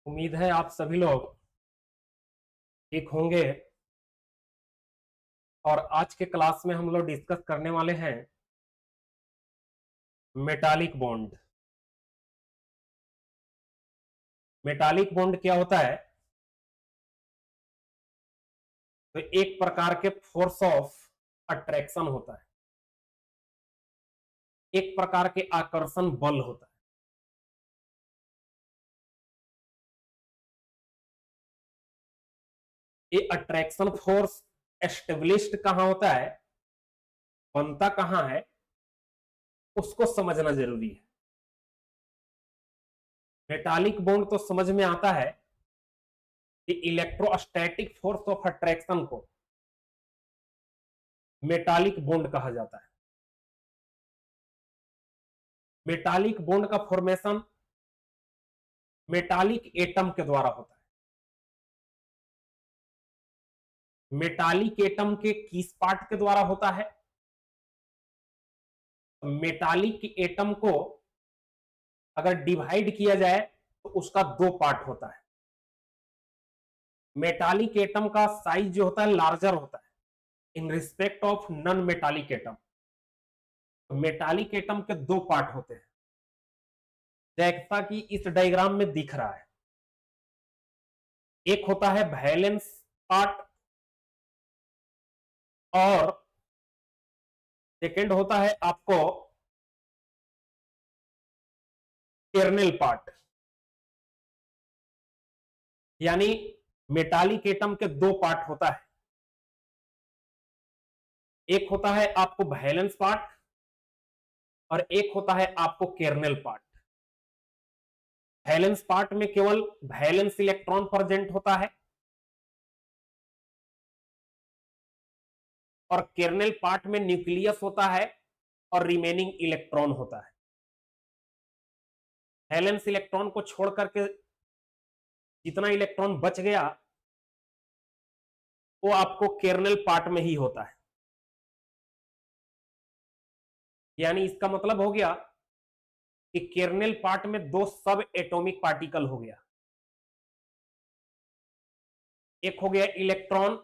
उम्मीद है आप सभी लोग ठीक होंगे। और आज के क्लास में हम लोग डिस्कस करने वाले हैं मेटालिक बॉन्ड। मेटालिक बॉन्ड क्या होता है? तो एक प्रकार के फोर्स ऑफ अट्रैक्शन होता है, एक प्रकार के आकर्षण बल होता है। ये अट्रैक्शन फोर्स एस्टेब्लिश्ड कहां होता है, बनता कहां है, उसको समझना जरूरी है। मेटालिक बॉन्ड तो समझ में आता है कि इलेक्ट्रोस्टैटिक फोर्स ऑफ अट्रैक्शन को मेटालिक बॉन्ड कहा जाता है। मेटालिक बॉन्ड का फॉर्मेशन मेटालिक एटम के द्वारा होता है। मेटालिक एटम के किस पार्ट के द्वारा होता है? मेटालिक एटम को अगर डिवाइड किया जाए तो उसका दो पार्ट होता है। मेटालिक एटम का साइज जो होता है लार्जर होता है in respect of non metallic atom. तो मेटालिक एटम के दो पार्ट होते हैं, जैसा कि इस डायग्राम में दिख रहा है। एक होता है वैलेंस पार्ट और सेकेंड होता है आपको केर्नेल पार्ट। यानी मेटालिक एटम के दो पार्ट होता है, एक होता है आपको वैलेंस पार्ट और एक होता है आपको केर्नेल पार्ट। वैलेंस पार्ट में केवल वैलेंस इलेक्ट्रॉन प्रेजेंट होता है और केर्नेल पार्ट में न्यूक्लियस होता है और रिमेनिंग इलेक्ट्रॉन होता है। वैलेंस इलेक्ट्रॉन को छोड़ करके जितना इलेक्ट्रॉन बच गया वो आपको केर्नेल पार्ट में ही होता है। यानी इसका मतलब हो गया कि केर्नेल पार्ट में दो सब एटॉमिक पार्टिकल हो गया, एक हो गया इलेक्ट्रॉन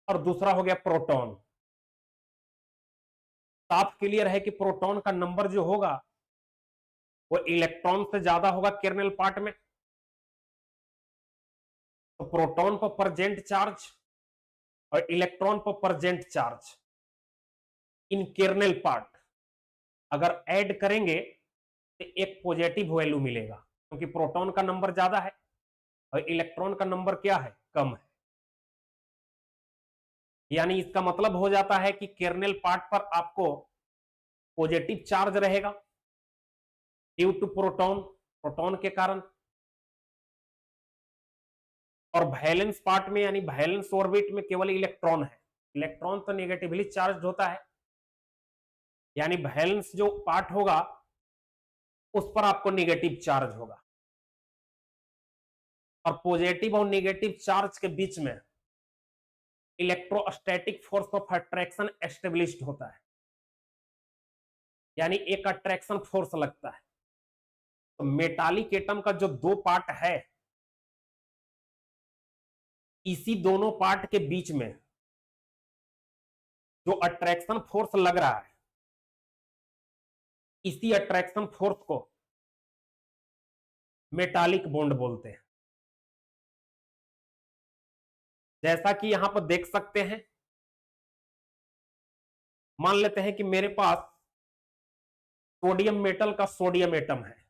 और दूसरा हो गया प्रोटॉन। साफ क्लियर है कि प्रोटॉन का नंबर जो होगा वो इलेक्ट्रॉन से ज्यादा होगा केर्नेल पार्ट में। तो प्रोटॉन पर प्रेजेंट चार्ज और इलेक्ट्रॉन पर present charge in kernel part अगर ऐड करेंगे तो एक पॉजिटिव वैल्यू मिलेगा, क्योंकि प्रोटॉन का नंबर ज्यादा है और इलेक्ट्रॉन का नंबर क्या है, कम है। यानी इसका मतलब हो जाता है कि केर्नेल पार्ट पर आपको पॉजिटिव चार्ज रहेगा ड्यू टू प्रोटॉन, प्रोटॉन के कारण। और वैलेंस पार्ट में यानी वैलेंस ऑर्बिट में केवल इलेक्ट्रॉन है, इलेक्ट्रॉन तो नेगेटिवली चार्ज होता है। यानी वैलेंस जो पार्ट होगा उस पर आपको नेगेटिव चार्ज होगा और पॉजिटिव और नेगेटिव चार्ज के बीच में electrostatic force of attraction established होता है। यानी एक अट्रैक्शन फोर्स लगता है। तो मेटालिक एटम का जो दो पार्ट है, इसी दोनों पार्ट के बीच में जो अट्रैक्शन फोर्स लग रहा है, इसी अट्रैक्शन फोर्स को मेटालिक बॉन्ड बोलते हैं। जैसा कि यहां पर देख सकते हैं, मान लेते हैं कि मेरे पास सोडियम मेटल का सोडियम एटम है।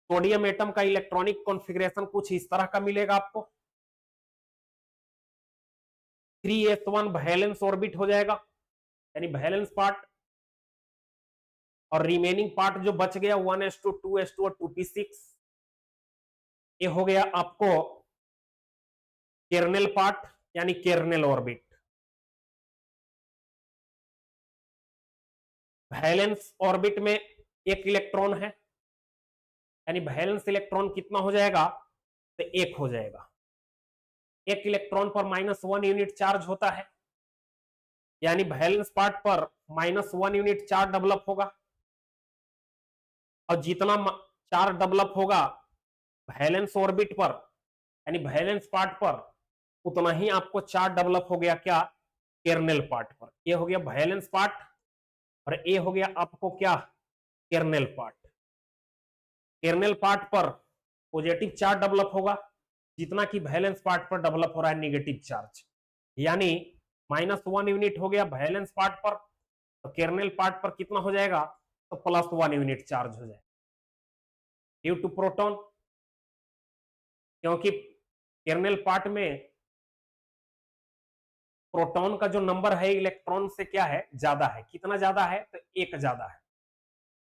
सोडियम एटम का इलेक्ट्रॉनिक कॉन्फ़िगरेशन कुछ इस तरह का मिलेगा आपको। 3s1 वैलेंस ऑर्बिट हो जाएगा, यानी वैलेंस पार्ट, और रिमेनिंग पार्ट जो बच गया 1s2 2s2 और 2p6, ये हो गया आपको केर्नेल पार्ट यानी केर्नेल ऑर्बिट। वैलेंस ऑर्बिट में एक इलेक्ट्रॉन है, यानी वैलेंस इलेक्ट्रॉन कितना हो जाएगा, तो एक हो जाएगा। एक इलेक्ट्रॉन पर -1 यूनिट चार्ज होता है, यानी वैलेंस पार्ट पर -1 यूनिट चार्ज डेवलप होगा। और जितना चार्ज डेवलप होगा वैलेंस ऑर्बिट पर यानी वैलेंस पार्ट पर, उतना ही आपको चार्ज डेवलप हो गया क्या, केर्नेल पार्ट पर। ये हो गया वैलेंस पार्ट और ये हो गया आपको क्या, केर्नेल पार्ट। केर्नेल पार्ट पर पॉजिटिव चार्ज डेवलप होगा जितना कि वैलेंस पार्ट पर डेवलप हो रहा है नेगेटिव चार्ज, यानी -1 यूनिट हो गया वैलेंस पार्ट पर, तो केर्नेल पार्ट पर कितना हो जाएगा, तो +1 यूनिट चार्ज हो जाएगा ड्यू टू प्रोटॉन, क्योंकि केर्नेल पार्ट में प्रोटॉन का जो नंबर है इलेक्ट्रॉन से क्या है, ज्यादा है। कितना ज्यादा है, तो 1 ज्यादा है।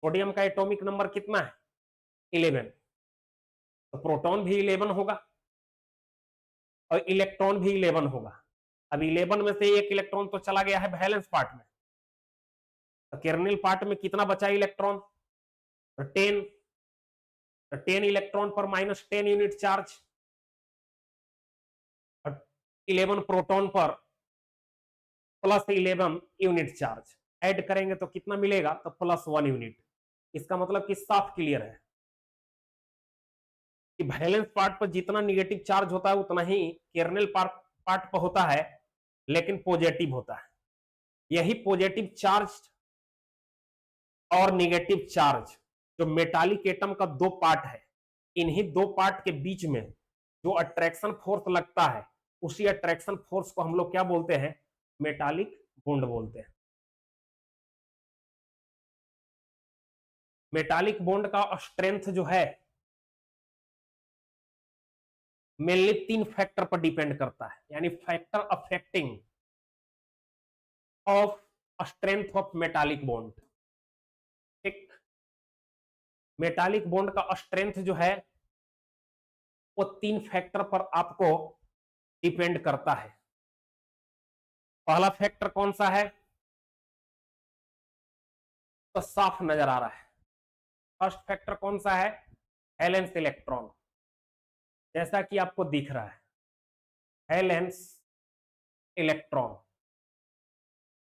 सोडियम का एटॉमिक नंबर कितना है, 11, तो प्रोटॉन भी 11 होगा और इलेक्ट्रॉन भी 11 होगा। अब 11 में से एक इलेक्ट्रॉन तो चला गया है वैलेंस पार्ट में, तो केर्नेल पार्ट में कितना बचा इलेक्ट्रॉन, तो 10, तो 10 इलेक्ट्रॉन पर -10 यूनिट चार्ज और 11 प्रोटॉन पर +11 यूनिट चार्ज ऐड करेंगे तो कितना मिलेगा, तो +1 यूनिट। इसका मतलब कि साफ क्लियर है कि वैलेंस पार्ट पर जितना निगेटिव चार्ज होता है उतना ही केर्नेल पार्ट पर होता है, लेकिन पॉजिटिव होता है। यही पॉजिटिव चार्ज और निगेटिव चार्ज जो मेटालिक एटम का 2 पार्ट है, इन्हीं 2 पार्ट के बीच में जो अट्रैक्शन फोर्स लगता है, उसी अट्रैक्शन फोर्स को हम लोग क्या बोलते हैं, मेटालिक बॉन्ड बोलते हैं। मेटालिक बॉन्ड का स्ट्रेंथ जो है मेनली 3 फैक्टर पर डिपेंड करता है, यानी factor affecting of strength of metallic bond. ठीक, मेटालिक बॉन्ड का स्ट्रेंथ जो है वो 3 फैक्टर पर आपको डिपेंड करता है। पहला फैक्टर कौन सा है, तो साफ नजर आ रहा है। फर्स्ट फैक्टर कौन सा है, वैलेंस इलेक्ट्रॉन, जैसा कि आपको दिख रहा है, वैलेंस इलेक्ट्रॉन।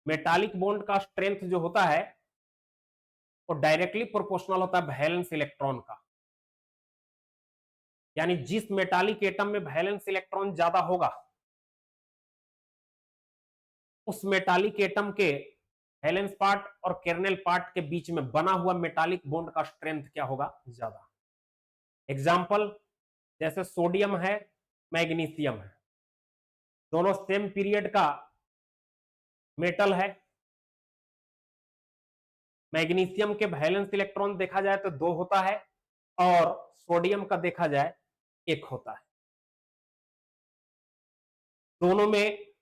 मेटालिक बॉन्ड का स्ट्रेंथ जो होता है वो डायरेक्टली प्रोपोर्शनल होता है वैलेंस इलेक्ट्रॉन का, यानी जिस मेटालिक एटम में वैलेंस इलेक्ट्रॉन ज्यादा होगा उस मेटालिक एटम के वैलेंस पार्ट और केर्नेल पार्ट के बीच में बना हुआ मेटालिक बॉन्ड का स्ट्रेंथ क्या होगा, ज्यादा। एग्जाम्पल, जैसे सोडियम है, मैग्नीशियम है, दोनों सेम पीरियड का मेटल है। मैग्नीशियम के वैलेंस इलेक्ट्रॉन देखा जाए तो 2 होता है और सोडियम का देखा जाए 1 होता है। दोनों में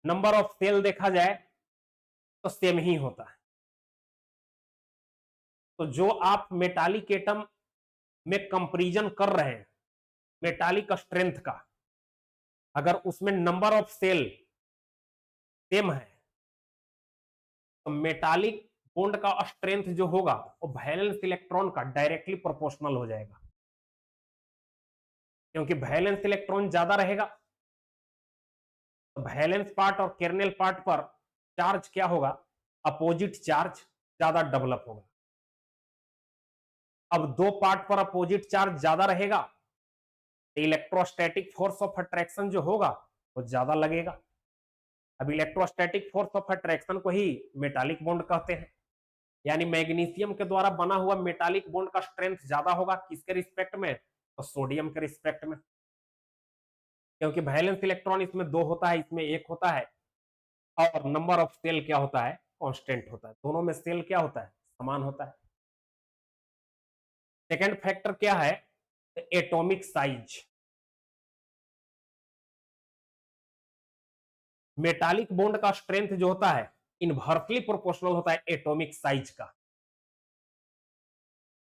नंबर ऑफ सेल देखा जाए तो सेम ही होता है। तो जो आप मेटालिक एटम में कंपैरिजन कर रहे हैं मेटालिक स्ट्रेंथ का, अगर उसमें नंबर ऑफ सेल सेम है तो मेटालिक बॉन्ड का स्ट्रेंथ जो होगा वो वैलेंस इलेक्ट्रॉन का डायरेक्टली प्रोपोर्शनल हो जाएगा, क्योंकि वैलेंस इलेक्ट्रॉन ज्यादा रहेगा तो वैलेंस पार्ट और केर्नेल पार्ट पर चार्ज क्या होगा, अपोजिट चार्ज ज्यादा डेवलप होगा। अब 2 पार्ट पर अपोजिट चार्ज ज्यादा रहेगा तो इलेक्ट्रोस्टैटिक फोर्स ऑफ अट्रैक्शन जो होगा वो ज्यादा लगेगा। अब इलेक्ट्रोस्टैटिक फोर्स ऑफ अट्रैक्शन को ही मेटालिक बॉन्ड कहते हैं, यानी मैग्नीशियम के द्वारा बना हुआ मेटालिक बॉन्ड का स्ट्रेंथ ज्यादा होगा किसके रिस्पेक्ट में, तो सोडियम के रिस्पेक्ट में, क्योंकि वैलेंस इलेक्ट्रॉन इसमें 2 होता है, इसमें 1 होता है और नंबर ऑफ सेल क्या होता है, कांस्टेंट होता है। दोनों में सेल क्या होता है, समान होता है। सेकेंड फैक्टर क्या है, एटॉमिक साइज। मेटालिक बॉन्ड का स्ट्रेंथ जो होता है इनवर्सली प्रोपोर्शनल होता है एटॉमिक साइज का।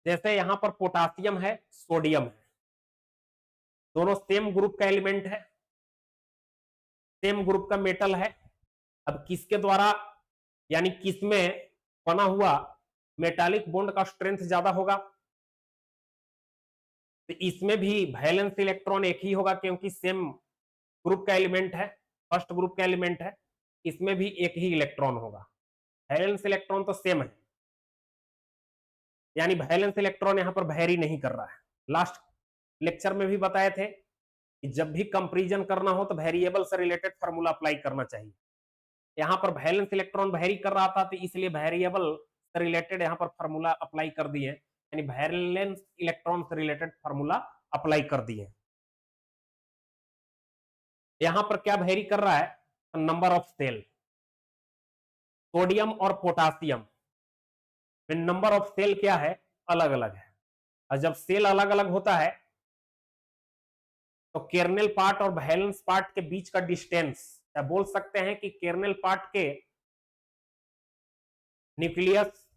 जैसे यहां पर पोटासियम है, सोडियम है, दोनों सेम ग्रुप का एलिमेंट है, सेम ग्रुप का मेटल है। अब किसके द्वारा यानी किसमें बना हुआ मेटालिक बॉन्ड का स्ट्रेंथ ज्यादा होगा, तो इसमें भी वैलेंस इलेक्ट्रॉन एक ही होगा क्योंकि सेम ग्रुप का एलिमेंट है, फर्स्ट ग्रुप का एलिमेंट है, इसमें भी एक ही इलेक्ट्रॉन होगा। वैलेंस इलेक्ट्रॉन तो सेम है, यानी वैलेंस इलेक्ट्रॉन यहां पर वैरी नहीं कर रहा है। लास्ट लेक्चर में भी बताए थे कि जब भी कंपैरिजन करना हो तो वेरिएबल से रिलेटेड फार्मूला अप्लाई करना चाहिए। यहां पर वैलेंस इलेक्ट्रॉन वैरी कर रहा था तो इसलिए वेरिएबल से रिलेटेड यहां पर फार्मूला अप्लाई कर दिए, यानी वैलेंस इलेक्ट्रॉन से रिलेटेड फार्मूला अप्लाई कर दिए। यहां पर क्या वैरी कर रहा है? Number of cell. सोडियम और पोटासियम में नंबर ऑफ सेल क्या है? अलग अलग है। और जब सेल अलग अलग होता है तो केर्नेल पार्ट और वैलेंस पार्ट के बीच का डिस्टेंस, या बोल सकते हैं कि केर्नेल पार्ट के न्यूक्लियस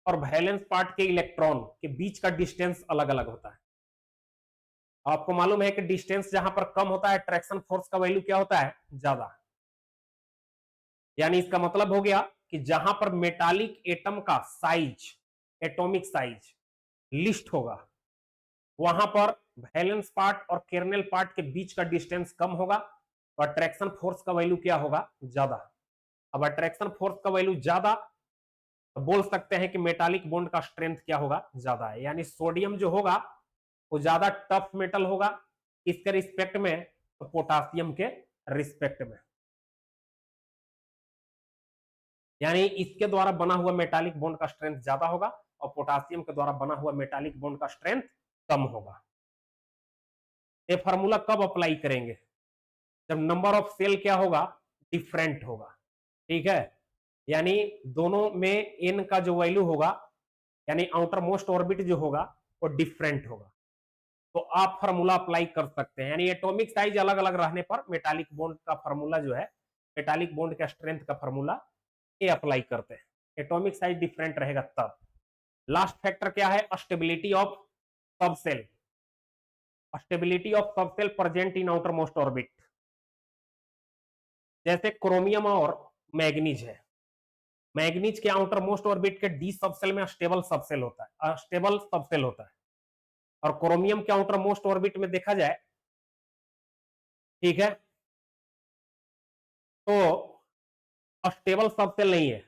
और वैलेंस पार्ट के इलेक्ट्रॉन के बीच का डिस्टेंस अलग अलग होता है। आपको मालूम है कि डिस्टेंस जहां पर कम होता है अट्रैक्शन फोर्स का वैल्यू क्या होता है? ज्यादा। यानी इसका मतलब हो गया कि जहां पर मेटालिक एटम का साइज, एटॉमिक साइज लिस्ट होगा, वहां पर वैलेंस पार्ट और केर्नेल पार्ट के बीच का डिस्टेंस कम होगा तो अट्रैक्शन फोर्स का वैल्यू क्या होगा? ज्यादा। अब अट्रैक्शन फोर्स का वैल्यू ज्यादा तो बोल सकते हैं कि मेटालिक बॉन्ड का स्ट्रेंथ क्या होगा? ज्यादा है। यानी सोडियम जो होगा वो ज्यादा टफ मेटल होगा किसके रिस्पेक्ट में? तो पोटासियम के रिस्पेक्ट में। यानी इसके द्वारा बना हुआ मेटालिक बॉन्ड का स्ट्रेंथ ज्यादा होगा और पोटासियम के द्वारा बना हुआ मेटालिक बॉन्ड का स्ट्रेंथ कम होगा। ये फार्मूला कब अप्लाई करेंगे? जब नंबर ऑफ सेल क्या होगा? डिफरेंट होगा। ठीक है, यानी दोनों में एन का जो वैल्यू होगा, यानी आउटर मोस्ट ऑर्बिट जो होगा वो डिफरेंट होगा, तो आप फार्मूला अप्लाई कर सकते हैं। यानी एटॉमिक साइज अलग अलग रहने पर मेटालिक बॉन्ड का फार्मूला जो है, मेटालिक बॉन्ड का स्ट्रेंथ का फार्मूला ये अप्लाई करते हैं। एटॉमिक साइज डिफरेंट रहेगा तब। लास्ट फैक्टर क्या है? Stability of subshell. Stability of subshell present in outer most orbit. जैसे क्रोमियम और मैग्नीज है, मैग्नीज के आउटर मोस्ट ऑर्बिट के डी सबसेल में स्टेबल सबसेल होता है, स्टेबल सबसेल होता है, और क्रोमियम के आउटर मोस्ट ऑर्बिट में देखा जाए, ठीक है, तो स्टेबल सबसेल नहीं है,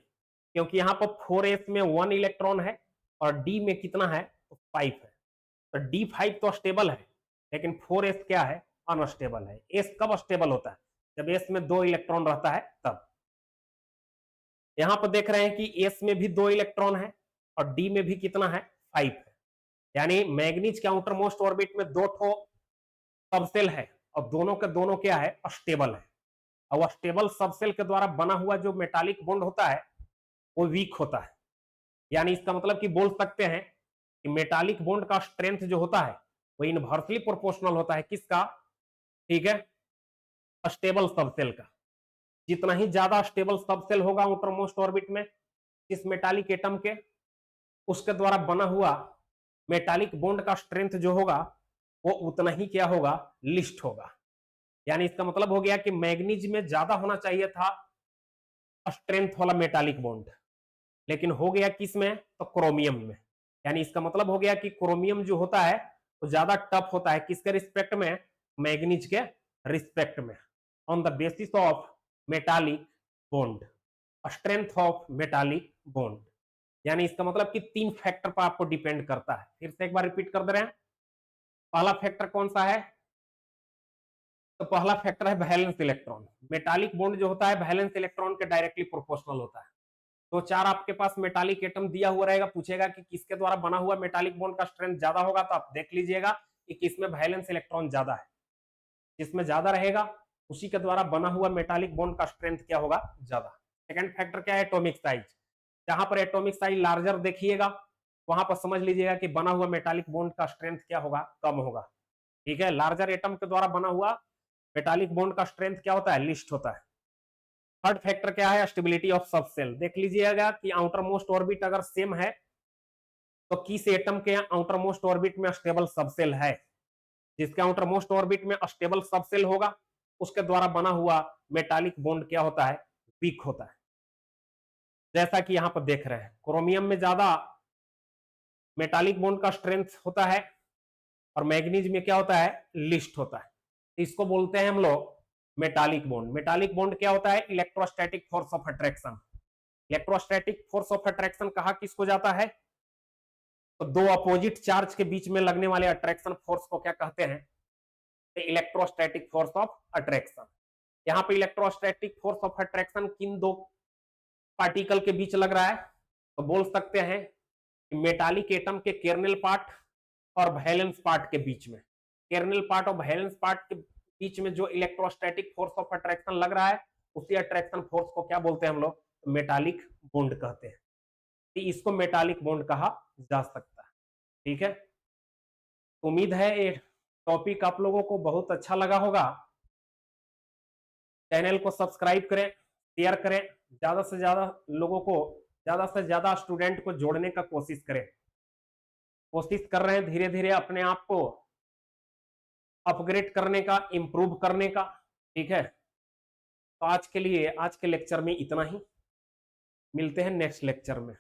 क्योंकि यहां पर 4s में 1 इलेक्ट्रॉन है और डी में कितना है? तो 5 है। तो D5 तो स्टेबल है, लेकिन 4s क्या है? अनस्टेबल है। s कब स्टेबल होता है? जब s में 2 इलेक्ट्रॉन रहता है तब। यहां पर देख रहे हैं कि s में भी 2 इलेक्ट्रॉन है और d में भी कितना है? 5 है। यानी मैग्नीज के आउटर मोस्ट ऑर्बिट में 2 ठो सबसेल है और दोनों के दोनों क्या है? स्टेबल है। और स्टेबल सबसेल के द्वारा बना हुआ जो मेटालिक बॉन्ड होता है वो वीक होता है। यानी इसका मतलब कि बोल सकते हैं कि मेटालिक बॉन्ड का स्ट्रेंथ जो होता है वो इनवर्सली प्रोपोर्शनल होता है किसका? ठीक है, स्टेबल सबसेल का। जितना ही ज्यादा स्टेबल सबसेल होगा आउटर मोस्ट ऑर्बिट में इस मेटालिक एटम के, उसके द्वारा बना हुआ मेटालिक बॉन्ड का स्ट्रेंथ जो होगा वो उतना ही क्या होगा? लिस्ट होगा। यानी इसका मतलब हो गया कि मैग्नीज में ज्यादा होना चाहिए था स्ट्रेंथ वाला मेटालिक बॉन्ड, लेकिन हो गया किस में? तो क्रोमियम में। यानी इसका मतलब हो गया कि क्रोमियम जो होता है वो ज्यादा टफ होता है किसके रिस्पेक्ट में? मैग्नीज के रिस्पेक्ट में, on the basis of metallic bond, strength of metallic bond. यानी इसका मतलब कि 3 फैक्टर पर आपको डिपेंड करता है। फिर से एक बार रिपीट कर दे रहे हैं। पहला फैक्टर कौन सा है? तो पहला फैक्टर है वैलेंस इलेक्ट्रॉन। मेटालिक बॉन्ड जो होता है वैलेंस इलेक्ट्रॉन के डायरेक्टली प्रोपोर्शनल होता है। तो 4 आपके पास मेटालिक एटम दिया हुआ रहेगा, पूछेगा कि किसके द्वारा बना हुआ मेटालिक बॉन्ड का स्ट्रेंथ ज्यादा होगा, तो आप देख लीजिएगा कि किसमें वैलेंस इलेक्ट्रॉन ज्यादा है। जिसमें ज्यादा रहेगा उसी के द्वारा बना हुआ मेटालिक बॉन्ड का स्ट्रेंथ क्या होगा? ज्यादा। सेकंड फैक्टर क्या है? Atomic size. जहां पर एटॉमिक साइज लार्जर देखिएगा वहां पर समझ लीजिएगा कि बना हुआ मेटालिक बॉन्ड का स्ट्रेंथ क्या होगा? कम होगा। ठीक है, लार्जर एटम के द्वारा बना हुआ मेटालिक बॉन्ड का स्ट्रेंथ क्या होता है? लिस्ट होता है। थर्ड फैक्टर क्या है? Stability of subshell. देख लीजिएगा कि आउटर मोस्ट ऑर्बिट अगर सेम है तो किस एटम के आउटर मोस्ट ऑर्बिट में स्टेबल सबसेल है? जिसके आउटर मोस्ट ऑर्बिट में स्टेबल सबसेल होगा उसके द्वारा बना हुआ मेटालिक बॉन्ड क्या होता है? वीक होता है। जैसा कि यहां पर देख रहे हैं, क्रोमियम में ज्यादा मेटालिक बॉन्ड का स्ट्रेंथ होता है और मैग्नीज में क्या होता है? लिस्ट होता है। इसको बोलते हैं हम लोग मेटालिक बॉन्ड। मेटालिक बॉन्ड क्या होता है? Electrostatic force of attraction. Electrostatic force of attraction कहा किसको जाता है? तो दो अपोजिट चार्ज के बीच में लगने वाले अट्रैक्शन फोर्स को क्या कहते हैं? Electrostatic force of attraction. यहां पे इलेक्ट्रोस्टैटिक फोर्स ऑफ अट्रैक्शन किन दो पार्टिकल के बीच लग रहा है? तो बोल सकते हैं कि मेटालिक एटम के केर्नल पार्ट और वैलेंस पार्ट के बीच में, केर्नल पार्ट और वैलेंस पार्ट के बीच में जो इलेक्ट्रोस्टैटिक फोर्स ऑफ अट्रैक्शन लग रहा है, उसी अट्रैक्शन फोर्स को क्या बोलते हैं हम लोग? मेटालिक बॉन्ड कहते हैं। तो इसको मेटालिक बॉन्ड कहा जा सकता है। ठीक है, उम्मीद है ये टॉपिक आप लोगों को बहुत अच्छा लगा होगा। चैनल को सब्सक्राइब करें, शेयर करें, ज्यादा से ज्यादा लोगों को, ज्यादा से ज्यादा स्टूडेंट को जोड़ने का कोशिश करें। कोशिश कर रहे हैं धीरे धीरे अपने आप को अपग्रेड करने का, इंप्रूव करने का। ठीक है, तो आज के लिए, आज के लेक्चर में इतना ही। मिलते हैं नेक्स्ट लेक्चर में।